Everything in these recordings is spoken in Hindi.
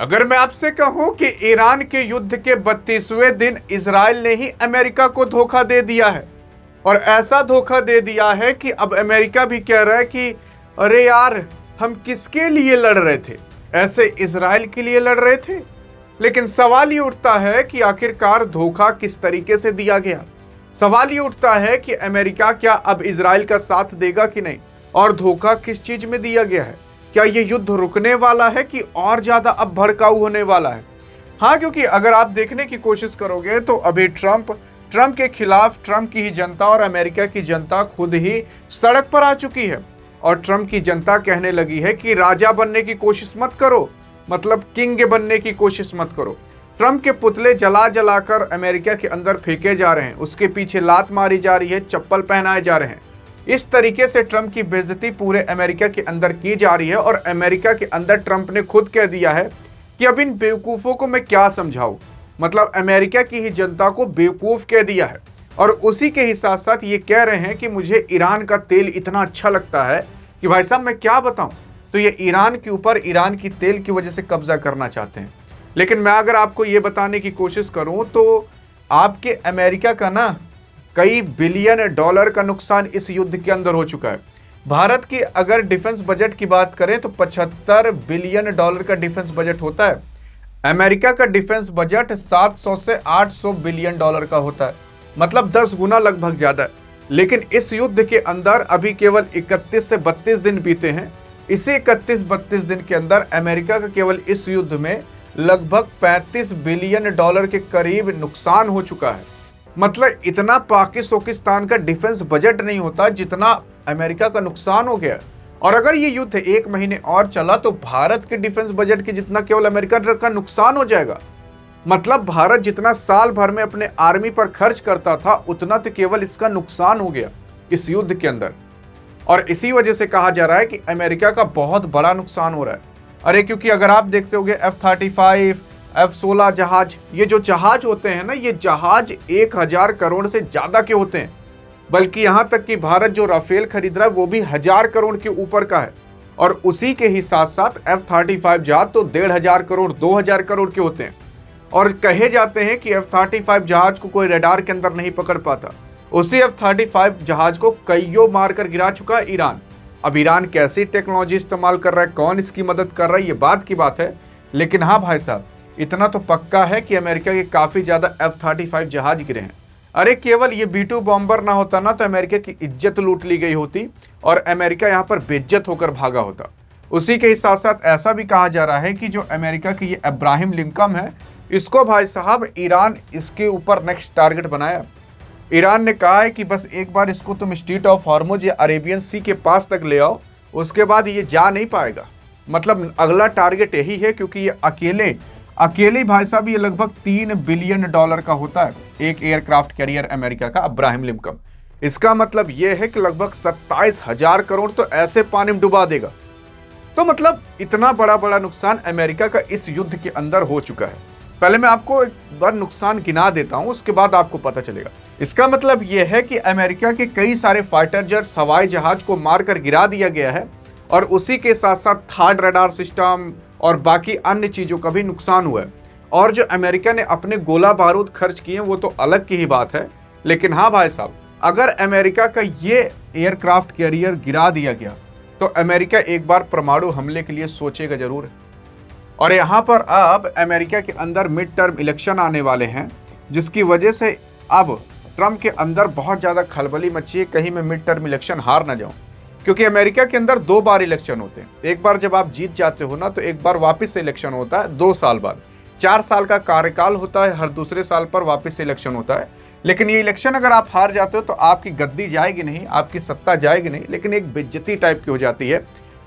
अगर मैं आपसे कहूं कि ईरान के युद्ध के 32वें दिन इजराइल ने ही अमेरिका को धोखा दे दिया है और ऐसा धोखा दे दिया है कि अब अमेरिका भी कह रहा है कि अरे यार, हम किसके लिए लड़ रहे थे? ऐसे इजराइल के लिए लड़ रहे थे। लेकिन सवाल ये उठता है कि आखिरकार धोखा किस तरीके से दिया गया। सवाल ये उठता है कि अमेरिका क्या अब इजराइल का साथ देगा कि नहीं, और धोखा किस चीज में दिया गया है? क्या ये युद्ध रुकने वाला है कि और ज्यादा अब भड़काऊ होने वाला है? हाँ, क्योंकि अगर आप देखने की कोशिश करोगे तो अभी ट्रंप के खिलाफ ट्रंप की ही जनता और अमेरिका की जनता खुद ही सड़क पर आ चुकी है। और ट्रंप की जनता कहने लगी है कि राजा बनने की कोशिश मत करो, मतलब किंग बनने की कोशिश मत करो। ट्रंप के पुतले जला जलाकर अमेरिका के अंदर फेंके जा रहे हैं, उसके पीछे लात मारी जा रही है, चप्पल पहनाए जा रहे हैं। इस तरीके से ट्रंप की बेइज्जती पूरे अमेरिका के अंदर की जा रही है। और अमेरिका के अंदर ट्रंप ने खुद कह दिया है कि अब इन बेवकूफ़ों को मैं क्या समझाऊं, मतलब अमेरिका की ही जनता को बेवकूफ़ कह दिया है। और उसी के ही साथ साथ ये कह रहे हैं कि मुझे ईरान का तेल इतना अच्छा लगता है कि भाई साहब मैं क्या बताऊं। तो ये ईरान के ऊपर ईरान की तेल की वजह से कब्जा करना चाहते हैं। लेकिन मैं अगर आपको ये बताने की कोशिश करूं तो आपके अमेरिका का ना कई बिलियन डॉलर का नुकसान इस युद्ध के अंदर हो चुका है। भारत की अगर डिफेंस बजट की बात करें तो 75 बिलियन डॉलर का डिफेंस बजट होता है। अमेरिका का डिफेंस बजट 700 से 800 बिलियन डॉलर का होता है, मतलब 10 गुना लगभग ज्यादा है। लेकिन इस युद्ध के अंदर अभी केवल 31 से 32 दिन बीते हैं। इसी 31-32 दिन के अंदर अमेरिका का केवल इस युद्ध में लगभग 35 बिलियन डॉलर के करीब नुकसान हो चुका है। मतलब इतना पाकिस्तान का डिफेंस बजट नहीं होता जितना अमेरिका का नुकसान हो गया। और अगर ये युद्ध 1 महीने और चला तो भारत के डिफेंस बजट के जितना केवल अमेरिका का नुकसान हो जाएगा। मतलब भारत जितना साल भर में अपने आर्मी पर खर्च करता था उतना तो केवल इसका नुकसान हो गया इस युद्ध के अंदर। और इसी वजह से कहा जा रहा है कि अमेरिका का बहुत बड़ा नुकसान हो रहा है। अरे क्योंकि अगर आप देखते होंगे F-35, F-16 जहाज, ये जो जहाज होते हैं ना, ये जहाज 1000 करोड़ से ज्यादा के होते हैं। बल्कि यहां तक कि भारत जो राफेल खरीद रहा है वो भी 1000 करोड़ के ऊपर का है। और उसी के ही साथ साथ F-35 जहाज तो 1500 करोड़ 2000 करोड़ के होते हैं। और कहे जाते हैं कि F-35 जहाज को कोई रडार के अंदर नहीं पकड़ पाता। उसी F-35 जहाज को कईयों मारकर गिरा चुका है ईरान। अब ईरान कैसी टेक्नोलॉजी इस्तेमाल कर रहा है, कौन इसकी मदद कर रहा है, ये बात की बात है। लेकिन हाँ भाई साहब, इतना तो पक्का है कि अमेरिका के काफी ज्यादा F-35 जहाज गिरे हैं। अरे केवल ये B-2 बॉम्बर ना होता ना तो अमेरिका की इज्जत लूट ली गई होती और अमेरिका यहाँ पर बेइज्जत होकर भागा होता। उसी के ही साथ साथ ऐसा भी कहा जा रहा है कि जो अमेरिका की ये अब्राहिम लिंकन है, इसको भाई साहब ईरान इसके ऊपर नेक्स्ट टारगेट बनाया। ईरान ने कहा है कि बस एक बार इसको तुम स्ट्रेट ऑफ हॉर्मुज या अरेबियन सी के पास तक ले आओ, उसके बाद ये जा नहीं पाएगा। मतलब अगला टारगेट यही है, क्योंकि ये अकेले भाई साहब ये लगभग 3 बिलियन डॉलर का होता है एक एयरक्राफ्ट कैरियर अमेरिका का अब्राहिम लिंकन। इसका मतलब ये है कि लगभग 27,000 करोड़ तो ऐसे पानी में डुबा देगा। तो मतलब इतना बड़ा नुकसान अमेरिका का इस युद्ध के अंदर हो चुका है। पहले मैं आपको एक बार नुकसान गिना देता हूं, उसके बाद आपको पता चलेगा। इसका मतलब यह है कि अमेरिका के कई सारे फाइटर जेट्स, हवाई जहाज को मारकर गिरा दिया गया है। और उसी के साथ साथ थर्ड रडार सिस्टम और बाकी अन्य चीजों का भी नुकसान हुआ है। और जो अमेरिका ने अपने गोला बारूद खर्च किए वो तो अलग की ही बात है। लेकिन हाँ भाई साहब, अगर अमेरिका का ये एयरक्राफ्ट कैरियर गिरा दिया गया तो अमेरिका एक बार परमाणु हमले के लिए सोचेगा जरूर। और यहाँ पर अब अमेरिका के अंदर मिड टर्म इलेक्शन आने वाले हैं, जिसकी वजह से अब ट्रंप के अंदर बहुत ज़्यादा खलबली मची है, कहीं मैं मिड टर्म इलेक्शन हार ना जाऊं। क्योंकि अमेरिका के अंदर 2 बार इलेक्शन होते हैं। एक बार जब आप जीत जाते हो ना तो एक बार वापस से इलेक्शन होता है 2 साल बाद। 4 साल का कार्यकाल होता है, हर दूसरे साल पर वापस से इलेक्शन होता है। लेकिन ये इलेक्शन अगर आप हार जाते हो तो आपकी गद्दी जाएगी नहीं, आपकी सत्ता जाएगी नहीं, लेकिन एक बेइज्जती टाइप की हो जाती है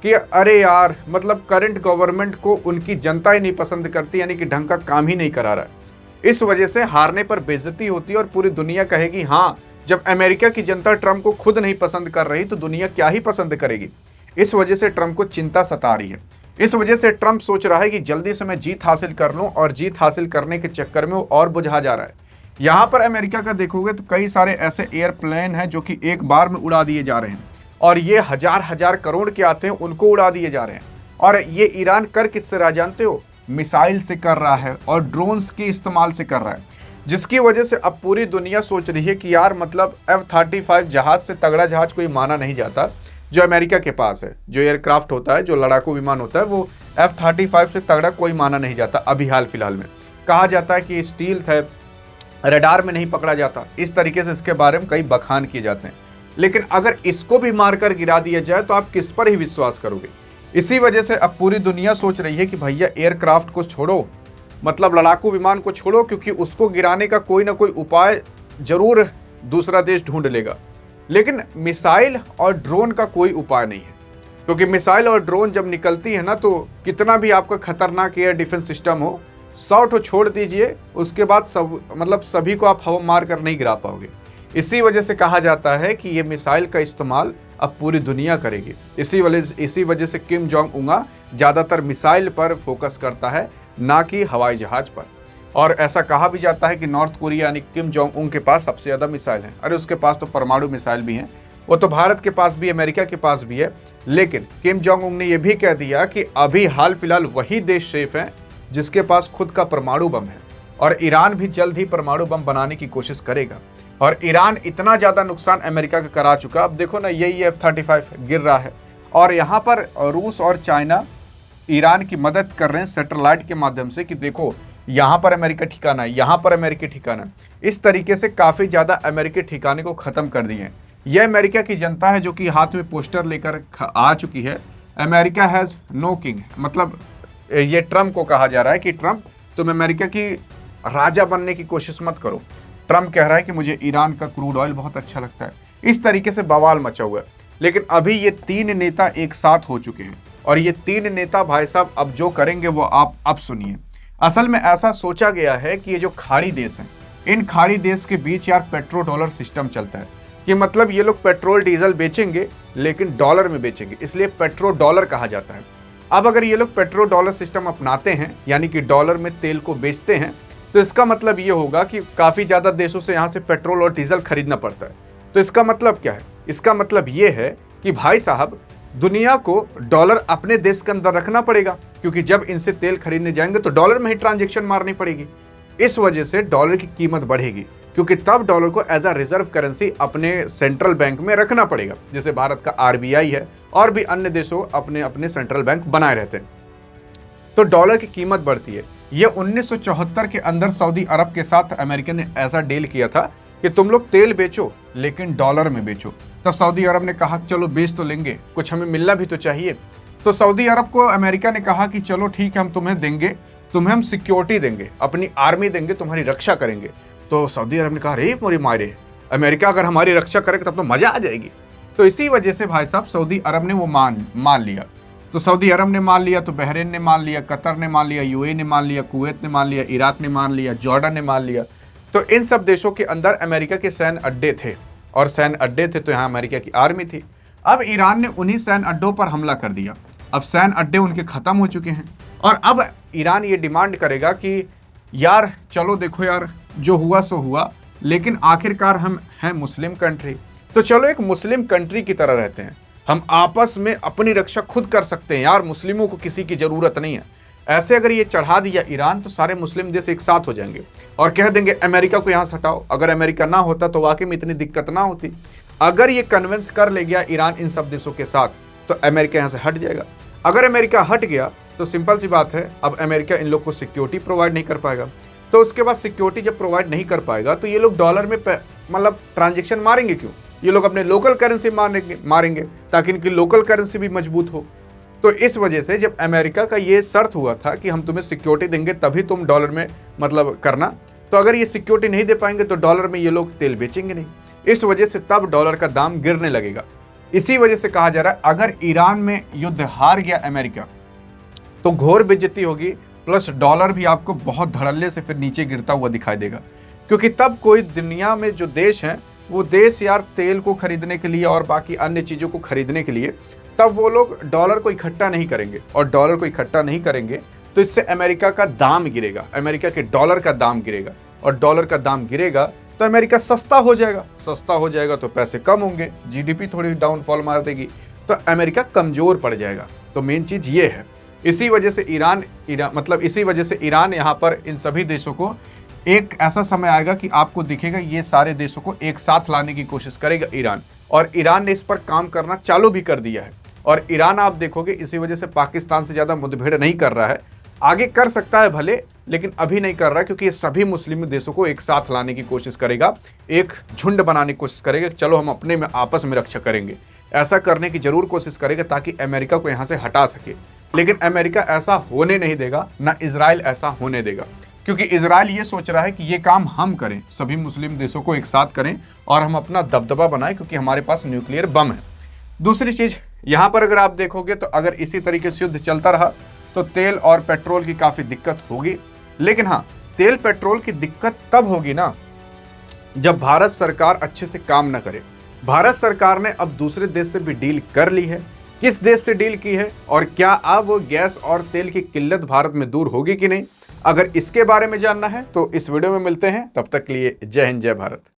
कि अरे यार, मतलब करंट गवर्नमेंट को उनकी जनता ही नहीं पसंद करती, यानी कि ढंग का काम ही नहीं करा रहा है। इस वजह से हारने पर बेइज्जती होती है और पूरी दुनिया कहेगी हाँ, जब अमेरिका की जनता ट्रंप को खुद नहीं पसंद कर रही तो दुनिया क्या ही पसंद करेगी। इस वजह से ट्रंप को चिंता सता रही है। इस वजह से ट्रंप सोच रहा है कि जल्दी से मैं जीत हासिल कर लूं, और जीत हासिल करने के चक्कर में वो और बुझा जा रहा है। यहाँ पर अमेरिका का देखोगे तो कई सारे ऐसे एयरप्लेन हैं जो कि एक बार में उड़ा दिए जा रहे हैं, और ये हजार करोड़ के आते हैं, उनको उड़ा दिए जा रहे हैं। और ये ईरान कर किससे रहा जानते हो? मिसाइल से कर रहा है और ड्रोन्स के इस्तेमाल से कर रहा है, जिसकी वजह से अब पूरी दुनिया सोच रही है कि यार मतलब F-35 जहाज से तगड़ा जहाज कोई माना नहीं जाता जो अमेरिका के पास है। जो एयरक्राफ्ट होता है, जो लड़ाकू विमान होता है, वो F-35 से तगड़ा कोई माना नहीं जाता। अभी हाल फिलहाल में कहा जाता है कि स्टील है, रडार में नहीं पकड़ा जाता, इस तरीके से इसके बारे में कई बखान किए जाते हैं। लेकिन अगर इसको भी मारकर गिरा दिया जाए तो आप किस पर ही विश्वास करोगे। इसी वजह से अब पूरी दुनिया सोच रही है कि भैया एयरक्राफ्ट को छोड़ो, मतलब लड़ाकू विमान को छोड़ो, क्योंकि उसको गिराने का कोई ना कोई उपाय जरूर दूसरा देश ढूंढ लेगा। लेकिन मिसाइल और ड्रोन का कोई उपाय नहीं है, क्योंकि मिसाइल और ड्रोन जब निकलती है ना, तो कितना भी आपका खतरनाक एयर डिफेंस सिस्टम हो, 100 ठो छोड़ दीजिए, उसके बाद सभी को आप हवा मार कर नहीं गिरा पाओगे। इसी वजह से कहा जाता है कि ये मिसाइल का इस्तेमाल अब पूरी दुनिया करेगी। इसी वजह से किम जोंग उंगा ज़्यादातर मिसाइल पर फोकस करता है, ना कि हवाई जहाज पर। और ऐसा कहा भी जाता है कि नॉर्थ कोरिया यानी किम जोंग उंग के पास सबसे ज़्यादा मिसाइल हैं। अरे उसके पास तो परमाणु मिसाइल भी हैं, वो तो भारत के पास भी, अमेरिका के पास भी है। लेकिन किम जोंग उंग ने यह भी कह दिया कि अभी हाल फिलहाल वही देश सेफ है जिसके पास खुद का परमाणु बम है, और ईरान भी जल्द ही परमाणु बम बनाने की कोशिश करेगा। और ईरान इतना ज़्यादा नुकसान अमेरिका का करा चुका, अब देखो ना यही F-35 गिर रहा है, और यहाँ पर रूस और चाइना ईरान की मदद कर रहे हैं सैटेलाइट के माध्यम से कि देखो यहाँ पर अमेरिका ठिकाना है, यहाँ पर अमेरिकी ठिकाना है। इस तरीके से काफ़ी ज़्यादा अमेरिकी ठिकाने को ख़त्म कर दिए हैं। यह अमेरिका की जनता है जो कि हाथ में पोस्टर लेकर आ चुकी है, अमेरिका हैज़ नो किंग। मतलब ये ट्रम्प को कहा जा रहा है कि ट्रम्प, तुम अमेरिका की राजा बनने की कोशिश मत करो। ट्रम्प कह रहा है कि मुझे ईरान का क्रूड ऑयल बहुत अच्छा लगता है। इस तरीके से बवाल मचा हुआ है। लेकिन अभी ये 3 नेता एक साथ हो चुके हैं, और ये 3 नेता भाई साहब अब जो करेंगे वो आप अब सुनिए। असल में ऐसा सोचा गया है कि ये जो खाड़ी देश हैं, इन खाड़ी देश के बीच यार पेट्रो डॉलर सिस्टम चलता है, कि मतलब ये लोग पेट्रोल डीजल बेचेंगे लेकिन डॉलर में बेचेंगे, इसलिए पेट्रो डॉलर कहा जाता है। अब अगर ये लोग पेट्रो डॉलर सिस्टम अपनाते हैं, यानी कि डॉलर में तेल को बेचते हैं, तो इसका मतलब ये होगा कि काफ़ी ज़्यादा देशों से यहाँ से पेट्रोल और डीजल खरीदना पड़ता है। तो इसका मतलब क्या है? इसका मतलब ये है कि भाई साहब दुनिया को डॉलर अपने देश के अंदर रखना पड़ेगा, क्योंकि जब इनसे तेल खरीदने जाएंगे तो डॉलर में ही ट्रांजैक्शन मारनी पड़ेगी। इस वजह से डॉलर की कीमत बढ़ेगी, क्योंकि तब डॉलर को एज अ रिजर्व करेंसी अपने सेंट्रल बैंक में रखना पड़ेगा। जैसे भारत का RBI है, और भी अन्य देशों अपने अपने सेंट्रल बैंक बनाए रहते हैं, तो डॉलर की कीमत बढ़ती है। ये 1974 के अंदर सऊदी अरब के साथ अमेरिका ने ऐसा डील किया था कि तुम लोग तेल बेचो लेकिन डॉलर में बेचो। तब सऊदी अरब ने कहा चलो बेच तो लेंगे, कुछ हमें मिलना भी तो चाहिए। तो सऊदी अरब को अमेरिका ने कहा कि चलो ठीक है, हम तुम्हें देंगे, तुम्हें हम सिक्योरिटी देंगे, अपनी आर्मी देंगे, तुम्हारी रक्षा करेंगे। तो सऊदी अरब ने कहा अरे मोरी मारे, अमेरिका अगर हमारी रक्षा करेगा तब तो मजा आ जाएगी। तो इसी वजह से भाई साहब सऊदी अरब ने वो मान लिया। तो सऊदी अरब ने मान लिया, तो बहरीन ने मान लिया, कतर ने मान लिया, UAE ने मान लिया, कुवैत ने मान लिया, इराक ने मान लिया, जॉर्डन ने मान लिया। तो इन सब देशों के अंदर अमेरिका के सैन्य अड्डे थे, और सैन्य अड्डे थे तो यहाँ अमेरिका की आर्मी थी। अब ईरान ने उन्हीं सैन्य अड्डों पर हमला कर दिया। अब सैन्य अड्डे उनके ख़त्म हो चुके हैं, और अब ईरान ये डिमांड करेगा कि यार चलो देखो यार, जो हुआ सो हुआ, लेकिन आखिरकार हम हैं मुस्लिम कंट्री, तो चलो एक मुस्लिम कंट्री की तरह रहते हैं, हम आपस में अपनी रक्षा खुद कर सकते हैं यार, मुस्लिमों को किसी की ज़रूरत नहीं है। ऐसे अगर ये चढ़ा दिया ईरान, तो सारे मुस्लिम देश एक साथ हो जाएंगे और कह देंगे अमेरिका को यहाँ से हटाओ। अगर अमेरिका ना होता तो वाकई में इतनी दिक्कत ना होती। अगर ये कन्विंस कर ले गया ईरान इन सब देशों के साथ, तो अमेरिका यहाँ से हट जाएगा। अगर अमेरिका हट गया तो सिंपल सी बात है, अब अमेरिका इन लोग को सिक्योरिटी प्रोवाइड नहीं कर पाएगा। तो उसके बाद सिक्योरिटी जब प्रोवाइड नहीं कर पाएगा, तो ये लोग डॉलर में मतलब ट्रांजेक्शन मारेंगे क्यों? ये लोग अपने लोकल करेंसी मारेंगे ताकि इनकी लोकल करेंसी भी मजबूत हो। तो इस वजह से जब अमेरिका का ये शर्त हुआ था कि हम तुम्हें सिक्योरिटी देंगे तभी तुम डॉलर में मतलब करना, तो अगर ये सिक्योरिटी नहीं दे पाएंगे तो डॉलर में ये लोग तेल बेचेंगे नहीं। इस वजह से तब डॉलर का दाम गिरने लगेगा। इसी वजह से कहा जा रहा है अगर ईरान में युद्ध हार गया अमेरिका, तो घोर बेइज्जती होगी, प्लस डॉलर भी आपको बहुत धड़ल्ले से फिर नीचे गिरता हुआ दिखाई देगा। क्योंकि तब कोई दुनिया में जो देश हैं, वो देश यार तेल को खरीदने के लिए और बाकी अन्य चीज़ों को खरीदने के लिए, तब वो लोग डॉलर को इकट्ठा नहीं करेंगे, और डॉलर को इकट्ठा नहीं करेंगे तो इससे अमेरिका का दाम गिरेगा, अमेरिका के डॉलर का दाम गिरेगा, और डॉलर का दाम गिरेगा तो अमेरिका सस्ता हो जाएगा। सस्ता हो जाएगा तो पैसे कम होंगे, जीडीपी थोड़ी डाउनफॉल मार देगी, तो अमेरिका कमज़ोर पड़ जाएगा। तो मेन चीज़ ये है। इसी वजह से इसी वजह से ईरान यहाँ पर इन सभी देशों को एक ऐसा समय आएगा कि आपको दिखेगा ये सारे देशों को एक साथ लाने की कोशिश करेगा ईरान, और ईरान ने इस पर काम करना चालू भी कर दिया है। और ईरान आप देखोगे इसी वजह से पाकिस्तान से ज्यादा मुठभेड़ नहीं कर रहा है, आगे कर सकता है भले, लेकिन अभी नहीं कर रहा है, क्योंकि ये सभी मुस्लिम देशों को एक साथ लाने की कोशिश करेगा, एक झुंड बनाने की कोशिश करेगा, चलो हम अपने में आपस में रक्षा करेंगे। ऐसा करने की जरूर कोशिश करेगा ताकि अमेरिका को यहां से हटा सके, लेकिन अमेरिका ऐसा होने नहीं देगा, ना इजराइल ऐसा होने देगा, क्योंकि इजराइल ये सोच रहा है कि ये काम हम करें, सभी मुस्लिम देशों को एक साथ करें और हम अपना दबदबा बनाएं, क्योंकि हमारे पास न्यूक्लियर बम है। दूसरी चीज यहां पर अगर आप देखोगे तो अगर इसी तरीके से युद्ध चलता रहा तो तेल और पेट्रोल की काफी दिक्कत होगी, लेकिन हाँ, तेल पेट्रोल की दिक्कत तब होगी ना जब भारत सरकार अच्छे से काम न करे। भारत सरकार ने अब दूसरे देश से भी डील कर ली है। किस देश से डील की है और क्या अब वो गैस और तेल की किल्लत भारत में दूर होगी कि नहीं, अगर इसके बारे में जानना है तो इस वीडियो में मिलते हैं। तब तक के लिए जय हिंद, जय भारत।